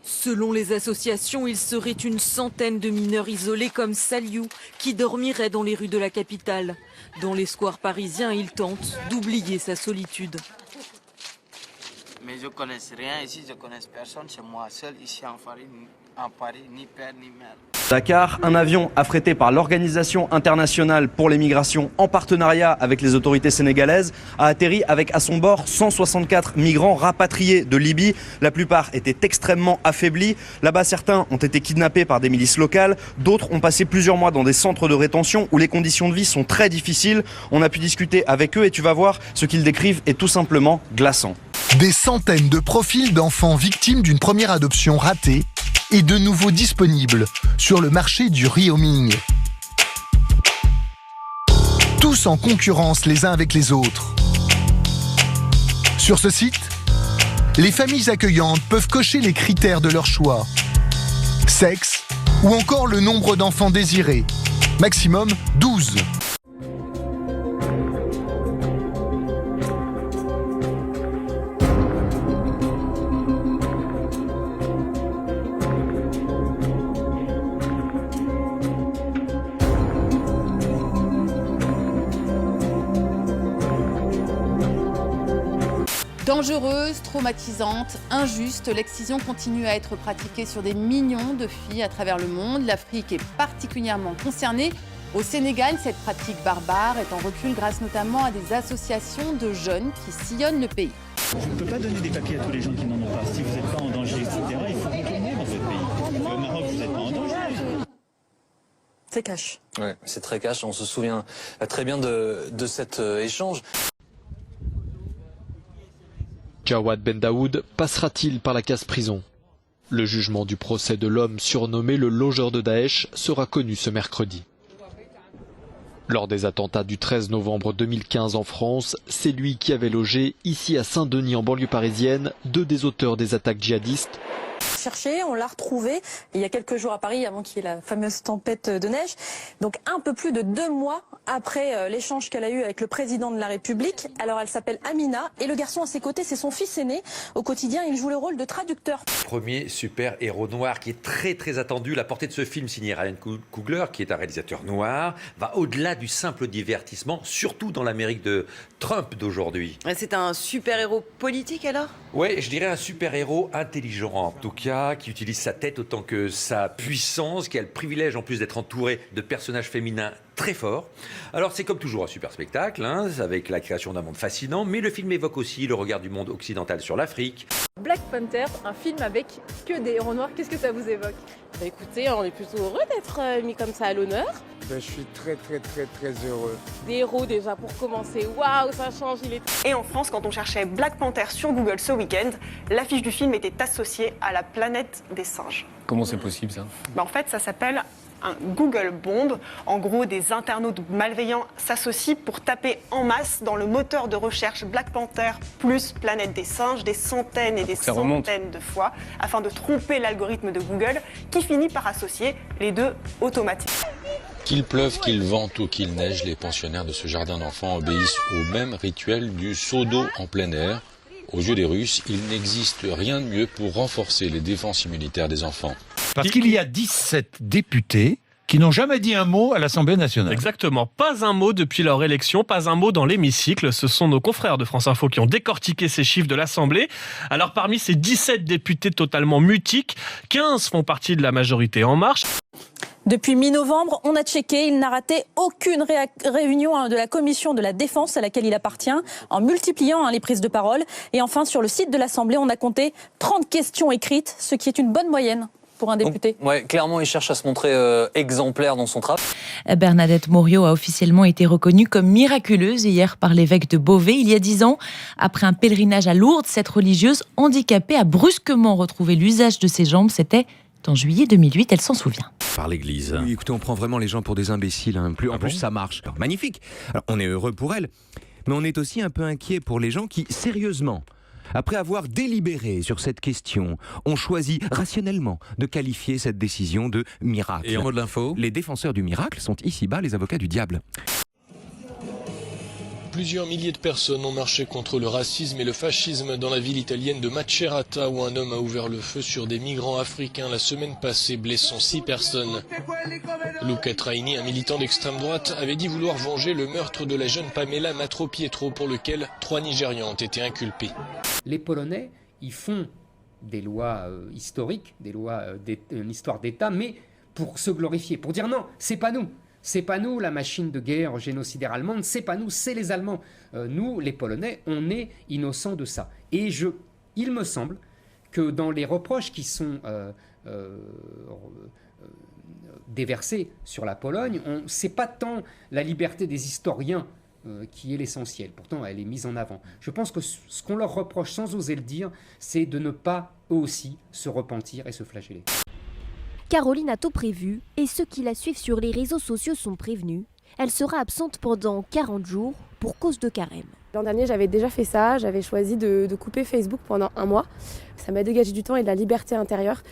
Selon les associations, il serait une centaine de mineurs isolés comme Saliou qui dormiraient dans les rues de la capitale. Dans les squares parisiens, il tente d'oublier sa solitude. Mais je ne connais rien ici, je ne connais personne, c'est moi seul ici en Paris, ni père ni mère. Dakar, un avion affrété par l'Organisation internationale pour les migrations en partenariat avec les autorités sénégalaises a atterri avec à son bord 164 migrants rapatriés de Libye. La plupart étaient extrêmement affaiblis. Là-bas, certains ont été kidnappés par des milices locales. D'autres ont passé plusieurs mois dans des centres de rétention où les conditions de vie sont très difficiles. On a pu discuter avec eux et tu vas voir, ce qu'ils décrivent est tout simplement glaçant. Des centaines de profils d'enfants victimes d'une première adoption ratée et de nouveau disponibles sur le marché du rehomming. Tous en concurrence les uns avec les autres. Sur ce site, les familles accueillantes peuvent cocher les critères de leur choix. Sexe ou encore le nombre d'enfants désirés. Maximum 12. Dangereuse, traumatisante, injuste, l'excision continue à être pratiquée sur des millions de filles à travers le monde. L'Afrique est particulièrement concernée. Au Sénégal, cette pratique barbare est en recul grâce notamment à des associations de jeunes qui sillonnent le pays. Je ne peux pas donner des papiers à tous les gens qui n'en ont pas. Si vous n'êtes pas en danger, etc., il faut retourner dans votre pays. Au Maroc, vous n'êtes pas en danger. C'est cash. Ouais, c'est très cash. On se souvient très bien de cet échange. Jawad Ben Daoud passera-t-il par la case prison? Le jugement du procès de l'homme surnommé le logeur de Daesh sera connu ce mercredi. Lors des attentats du 13 novembre 2015 en France, c'est lui qui avait logé, ici à Saint-Denis en banlieue parisienne, deux des auteurs des attaques djihadistes. Cherché, on l'a retrouvé il y a quelques jours à Paris avant qu'il y ait la fameuse tempête de neige. Donc un peu plus de 2 mois après l'échange qu'elle a eu avec le président de la République. Alors elle s'appelle Amina et le garçon à ses côtés, c'est son fils aîné. Au quotidien, il joue le rôle de traducteur. Premier super-héros noir qui est très attendu. La portée de ce film signé Ryan Coogler, qui est un réalisateur noir, va au-delà du simple divertissement, surtout dans l'Amérique de Trump d'aujourd'hui. C'est un super-héros politique alors ? Ouais, je dirais un super-héros intelligent en tout cas, qui utilise sa tête autant que sa puissance, qui a le privilège en plus d'être entouré de personnages féminins très forts. Alors c'est comme toujours un super spectacle, avec la création d'un monde fascinant, mais le film évoque aussi le regard du monde occidental sur l'Afrique. Black Panther, un film avec que des héros noirs, qu'est-ce que ça vous évoque ? Bah écoutez, on est plutôt heureux d'être mis comme ça à l'honneur. Je suis très heureux. Des héros déjà pour commencer, waouh, ça change, il est... Et en France, quand on cherchait Black Panther sur Google ce week-end, l'affiche du film était associée à la planète des singes. Comment c'est possible ça ? En fait, ça s'appelle un Google Bomb. En gros, des internautes malveillants s'associent pour taper en masse dans le moteur de recherche Black Panther plus planète des singes des centaines et des centaines de fois afin de tromper l'algorithme de Google qui finit par associer les deux automatiquement. Qu'il pleuve, qu'il vente ou qu'il neige, les pensionnaires de ce jardin d'enfants obéissent au même rituel du seau d'eau en plein air. Aux yeux des Russes, il n'existe rien de mieux pour renforcer les défenses immunitaires des enfants. Parce qu'il y a 17 députés qui n'ont jamais dit un mot à l'Assemblée nationale. Exactement, pas un mot depuis leur élection, pas un mot dans l'hémicycle. Ce sont nos confrères de France Info qui ont décortiqué ces chiffres de l'Assemblée. Alors parmi ces 17 députés totalement mutiques, 15 font partie de la majorité En Marche. Depuis mi-novembre, on a checké, il n'a raté aucune réunion de la commission de la défense à laquelle il appartient, en multipliant les prises de parole. Et enfin, sur le site de l'Assemblée, on a compté 30 questions écrites, ce qui est une bonne moyenne pour un député. Donc, ouais, clairement, il cherche à se montrer exemplaire dans son travail. Bernadette Mouriot a officiellement été reconnue comme miraculeuse hier par l'évêque de Beauvais il y a 10 ans. Après un pèlerinage à Lourdes, cette religieuse handicapée a brusquement retrouvé l'usage de ses jambes. C'était en juillet 2008, elle s'en souvient. Par l'Église. Oui, écoutez, on prend vraiment les gens pour des imbéciles. En plus, ça marche. Alors, magnifique. Alors, on est heureux pour elle, mais on est aussi un peu inquiet pour les gens qui, sérieusement, après avoir délibéré sur cette question, ont choisi rationnellement de qualifier cette décision de miracle. Et en mot de l'info ? Les défenseurs du miracle sont ici-bas les avocats du diable. Plusieurs milliers de personnes ont marché contre le racisme et le fascisme dans la ville italienne de Macerata, où un homme a ouvert le feu sur des migrants africains la semaine passée, blessant 6 personnes. Luca Traini, un militant d'extrême droite, avait dit vouloir venger le meurtre de la jeune Pamela Matropietro, pour lequel 3 Nigérians ont été inculpés. Les Polonais, ils font des lois historiques, des lois une histoire d'État, mais pour se glorifier, pour dire non, c'est pas nous. C'est pas nous la machine de guerre génocidaire allemande, c'est pas nous, c'est les Allemands. Nous, les Polonais, on est innocents de ça. Et il me semble que dans les reproches qui sont déversés sur la Pologne, c'est pas tant la liberté des historiens qui est l'essentiel. Pourtant, elle est mise en avant. Je pense que ce qu'on leur reproche, sans oser le dire, c'est de ne pas, eux aussi, se repentir et se flageller. Caroline a tout prévu et ceux qui la suivent sur les réseaux sociaux sont prévenus. Elle sera absente pendant 40 jours pour cause de carême. L'an dernier, j'avais déjà fait ça. J'avais choisi de couper Facebook pendant 1 mois. Ça m'a dégagé du temps et de la liberté intérieure.